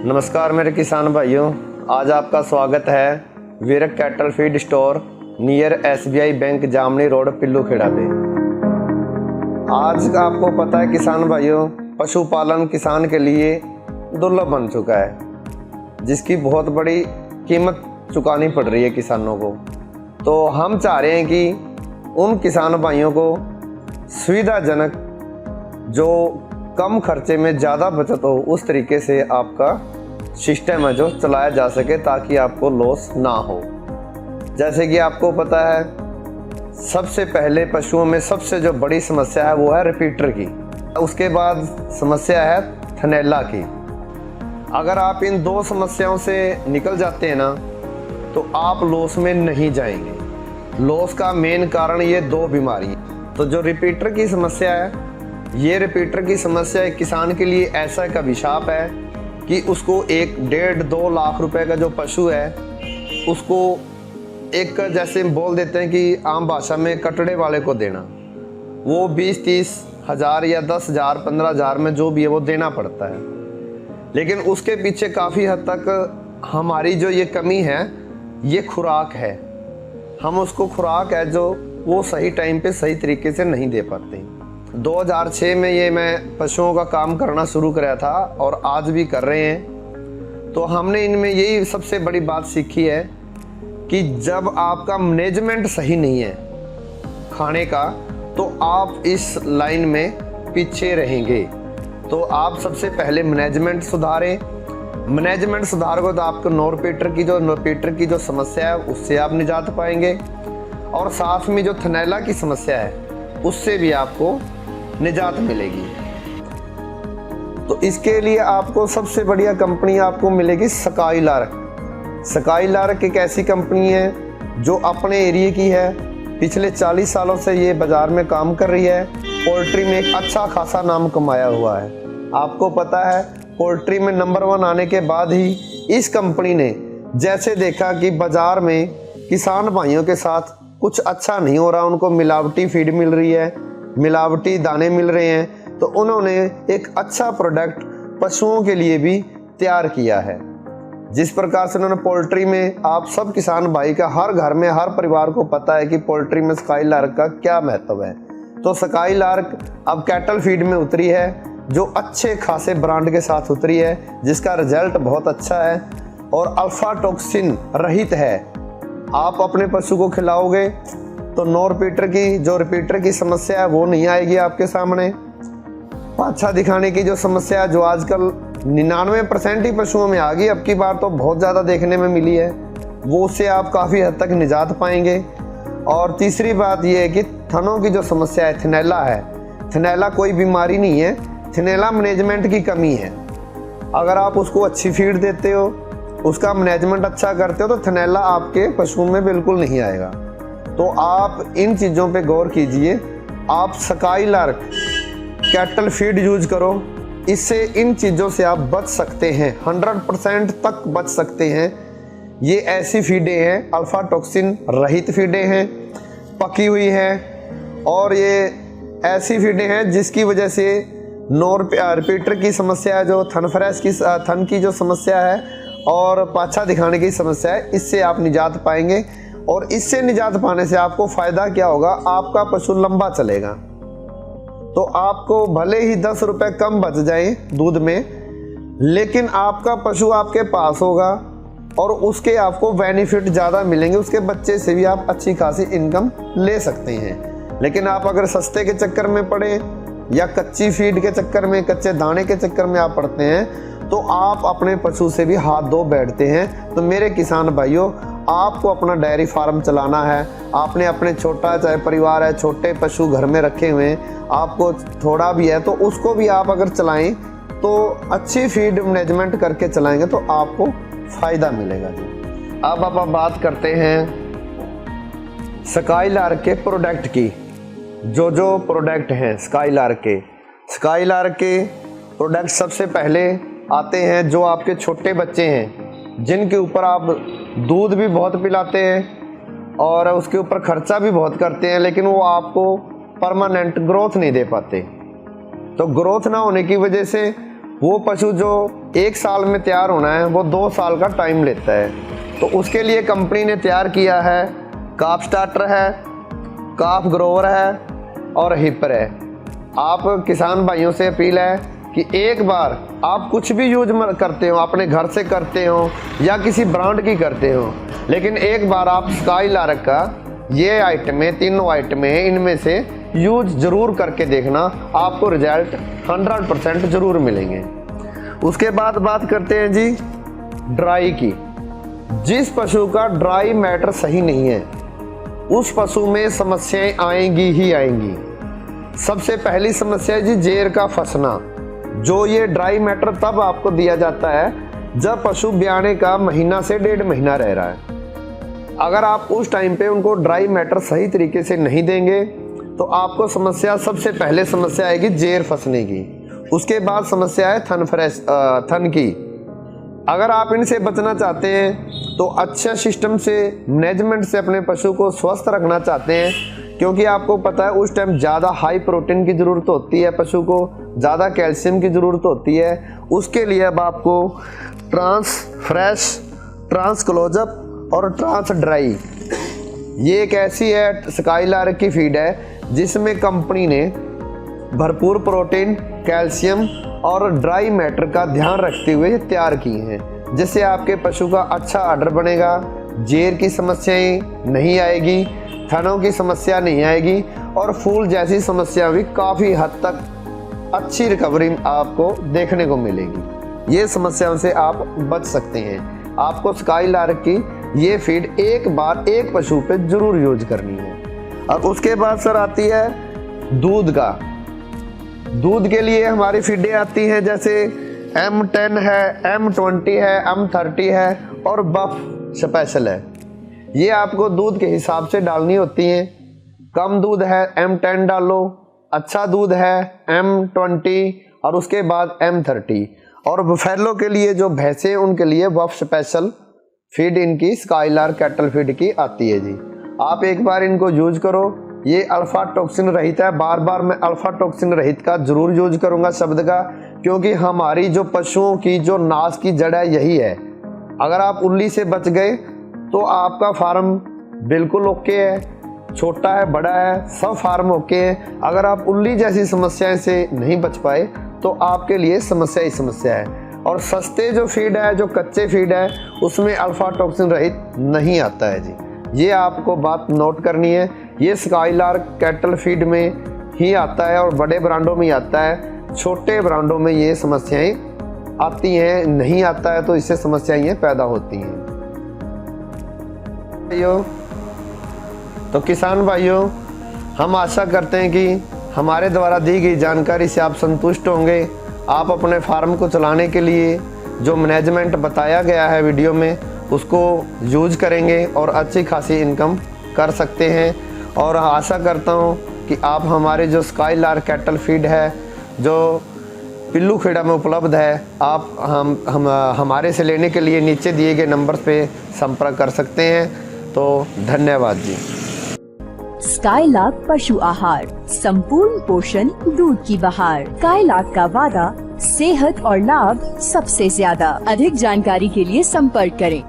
नमस्कार मेरे किसान भाइयों, आज आपका स्वागत है Veerak cattle feed store near SBI bank Jamni road Pillu Khera पे। आज आपको पता है किसान भाइयों, पशुपालन किसान के लिए दुर्लभ बन चुका है, जिसकी बहुत बड़ी कीमत चुकानी पड़ रही है किसानों को। तो हम चाह रहे हैं कि उन किसान भाइयों को सुविधाजनक, जो कम खर्चे में ज़्यादा बचत हो, उस तरीके से आपका सिस्टम है जो चलाया जा सके, ताकि आपको लॉस ना हो। जैसे कि आपको पता है, सबसे पहले पशुओं में सबसे जो बड़ी समस्या है वो है रिपीटर की। उसके बाद समस्या है थनैला की। अगर आप इन दो समस्याओं से निकल जाते हैं ना, तो आप लॉस में नहीं जाएंगे। लॉस का मेन कारण ये दो बीमारी। तो जो रिपीटर की समस्या है, ये रिपीटर की समस्या एक किसान के लिए ऐसा एक अभिशाप है कि उसको 1-1.5-2 लाख रुपए का जो पशु है, उसको एक, जैसे बोल देते हैं कि आम भाषा में, कटड़े वाले को देना। वो 20-30 हज़ार या 10,000 15,000 में जो भी है वो देना पड़ता है। लेकिन उसके पीछे काफ़ी हद तक हमारी जो ये कमी है, ये खुराक है। हम उसको खुराक है जो वो सही टाइम पे सही तरीके से नहीं दे पाते। 2006 में ये मैं पशुओं का काम करना शुरू कराया था और आज भी कर रहे हैं। तो हमने इनमें यही सबसे बड़ी बात सीखी है कि जब आपका मैनेजमेंट सही नहीं है खाने का, तो आप इस लाइन में पीछे रहेंगे। तो आप सबसे पहले मैनेजमेंट सुधारें। मैनेजमेंट सुधारोगे तो आपको नो रिपीटर की जो समस्या है, उससे आप निजात पाएंगे, और साथ में जो थनैला की समस्या है, उससे भी आपको निजात मिलेगी। तो इसके लिए आपको सबसे बढ़िया कंपनी आपको मिलेगी स्काईलार्क। स्काईलार्क एक ऐसी कंपनी है जो अपने एरिया की है। पिछले 40 सालों से ये बाज़ार में काम कर रही है। पोल्ट्री में एक अच्छा खासा नाम कमाया हुआ है। आपको पता है, पोल्ट्री में नंबर 1 आने के बाद ही इस कंपनी ने जैसे देखा कि बाज़ार में किसान भाइयों के साथ कुछ अच्छा नहीं हो रहा, उनको मिलावटी फीड मिल रही है, मिलावटी दाने मिल रहे हैं, तो उन्होंने एक अच्छा प्रोडक्ट पशुओं के लिए भी तैयार किया है। जिस प्रकार से उन्होंने पोल्ट्री में, आप सब किसान भाई का हर घर में, हर परिवार को पता है कि पोल्ट्री में स्काईलार्क का क्या महत्व है। तो स्काईलार्क अब कैटल फीड में उतरी है, जो अच्छे खासे ब्रांड के साथ उतरी है, जिसका रिजल्ट बहुत अच्छा है और अल्फा टॉक्सिन रहित है। आप अपने पशु को खिलाओगे तो नो रिपीटर की समस्या है वो नहीं आएगी आपके सामने। पाछा दिखाने की जो समस्या है, जो आजकल 99% ही पशुओं में आ गई, अब की बार तो बहुत ज़्यादा देखने में मिली है, वो उससे आप काफ़ी हद तक निजात पाएंगे। और तीसरी बात ये है कि थनों की जो समस्या है, थनैला है। थनैला कोई बीमारी नहीं है, थनैला मैनेजमेंट की कमी है। अगर आप उसको अच्छी फीड देते हो, उसका मैनेजमेंट अच्छा करते हो, तो थनैला आपके पशुओं में बिल्कुल नहीं आएगा। तो आप इन चीज़ों पे गौर कीजिए। आप स्काईलार्क कैटल फीड यूज करो, इससे इन चीज़ों से आप बच सकते हैं, 100% तक बच सकते हैं। ये ऐसी फीडें हैं, अल्फा टॉक्सिन रहित फीडें हैं, पकी हुई हैं, और ये ऐसी फीडें हैं जिसकी वजह से नो रिपीटर की समस्या है, जो थन की जो समस्या है और पाछा दिखाने की समस्या है, इससे आप निजात पाएंगे। और इससे निजात पाने से आपको फ़ायदा क्या होगा, आपका पशु लंबा चलेगा। तो आपको भले ही 10 रुपये कम बच जाए दूध में, लेकिन आपका पशु आपके पास होगा और उसके आपको बेनिफिट ज़्यादा मिलेंगे। उसके बच्चे से भी आप अच्छी खासी इनकम ले सकते हैं। लेकिन आप अगर सस्ते के चक्कर में पड़े या कच्ची फीड के चक्कर में, कच्चे दाने के चक्कर में आप पड़ते हैं, तो आप अपने पशु से भी हाथ धो बैठते हैं। तो मेरे किसान भाइयों, आपको अपना डेयरी फार्म चलाना है, आपने अपने छोटा चाहे परिवार है, छोटे पशु घर में रखे हुए हैं, आपको थोड़ा भी है, तो उसको भी आप अगर चलाएं तो अच्छी फीड मैनेजमेंट करके चलाएंगे तो आपको फ़ायदा मिलेगा जी। अब आप बात करते हैं स्काईलार्क के प्रोडक्ट की। जो प्रोडक्ट हैं स्काईलार्क के प्रोडक्ट सबसे पहले आते हैं जो आपके छोटे बच्चे हैं, जिनके ऊपर आप दूध भी बहुत पिलाते हैं और उसके ऊपर खर्चा भी बहुत करते हैं, लेकिन वो आपको परमानेंट ग्रोथ नहीं दे पाते। तो ग्रोथ ना होने की वजह से वो पशु जो 1 साल में तैयार होना है वो 2 साल का टाइम लेता है। तो उसके लिए कंपनी ने तैयार किया है काफ स्टार्टर है, काफ ग्रोवर है और हिपर है। आप किसान भाइयों से अपील है कि एक बार आप कुछ भी यूज करते हो, अपने घर से करते हो या किसी ब्रांड की करते हो, लेकिन एक बार आप स्काईलार्क का ये आइटमें, तीनों आइटमें इनमें से यूज ज़रूर करके देखना, आपको रिजल्ट 100% ज़रूर मिलेंगे। उसके बाद बात करते हैं जी ड्राई की। जिस पशु का ड्राई मैटर सही नहीं है उस पशु में समस्याएं आएंगी ही आएंगी। सबसे पहली समस्या है जी जेर का फंसना। जो ये ड्राई मैटर तब आपको दिया जाता है जब पशु ब्याने का महीना से 1.5 महीना रह रहा है। अगर आप उस टाइम पे उनको ड्राई मैटर सही तरीके से नहीं देंगे तो आपको सबसे पहले समस्या आएगी जेर फंसने की। उसके बाद समस्या है थन की। अगर आप इनसे बचना चाहते हैं तो अच्छे सिस्टम से मैनेजमेंट से अपने पशु को स्वस्थ रखना चाहते हैं, क्योंकि आपको पता है उस टाइम ज़्यादा हाई प्रोटीन की ज़रूरत होती है, पशु को ज़्यादा कैल्शियम की ज़रूरत होती है। उसके लिए अब आपको ट्रांस फ्रेश, ट्रांस क्लोजअप और ट्रांस ड्राई, ये एक ऐसी है स्काईलार्क की फीड है जिसमें कंपनी ने भरपूर प्रोटीन, कैल्शियम और ड्राई मैटर का ध्यान रखते हुए तैयार की हैं, जिससे आपके पशु का अच्छा आर्डर बनेगा, जेर की समस्याएं नहीं आएगी, थनों की समस्या नहीं आएगी और फूल जैसी समस्या भी काफ़ी हद तक अच्छी रिकवरी आपको देखने को मिलेगी। ये समस्याओं से आप बच सकते हैं। आपको स्काईलार्क की ये फीड एक बार एक पशु पे जरूर यूज करनी है। और उसके बाद सर आती है दूध का। दूध के लिए हमारी फीडें आती हैं जैसे M10 है, M20 है, M30 है और बफ स्पेशल है। ये आपको दूध के हिसाब से डालनी होती हैं। कम दूध है M10 डालो, अच्छा दूध है M20 और उसके बाद M30। और बफेलो के लिए जो भैंसे उनके लिए बफ स्पेशल फीड इनकी स्काईलार्क कैटल फीड की आती है जी। आप एक बार इनको यूज करो। ये अल्फा टॉक्सिन रहित है। बार बार मैं अल्फा टॉक्सिन रहित का जरूर यूज करूंगा शब्द का, क्योंकि हमारी जो पशुओं की जो नाश की जड़ है यही है। अगर आप उल्ली से बच गए तो आपका फार्म बिल्कुल ओके है, छोटा है बड़ा है सब फार्म ओके है। अगर आप उल्ली जैसी समस्याएं से नहीं बच पाए तो आपके लिए समस्या ही समस्या है। और सस्ते जो फीड है, जो कच्चे फीड है, उसमें अल्फा टॉक्सिन रहित नहीं आता है जी। ये आपको बात नोट करनी है। ये स्काईलार्क कैटल फीड में ही आता है और बड़े ब्रांडों में ही आता है। छोटे ब्रांडों में ये समस्याएं आती हैं, नहीं आता है तो इससे समस्याएं ये पैदा होती हैं। भाइयों, तो किसान भाइयों, हम आशा करते हैं कि हमारे द्वारा दी गई जानकारी से आप संतुष्ट होंगे। आप अपने फार्म को चलाने के लिए जो मैनेजमेंट बताया गया है वीडियो में उसको यूज करेंगे और अच्छी खासी इनकम कर सकते हैं। और आशा करता हूं कि आप हमारे जो स्काईलार्क कैटल फीड है जो पिल्लू खेड़ा में उपलब्ध है, आप हमारे से लेने के लिए नीचे दिए गए नंबर पे संपर्क कर सकते हैं। तो धन्यवाद जी। स्काईलार्क पशु आहार, संपूर्ण पोषण, दूध की बहार। स्काईलार्क का वादा, सेहत और लाभ सबसे ज्यादा। अधिक जानकारी के लिए संपर्क करें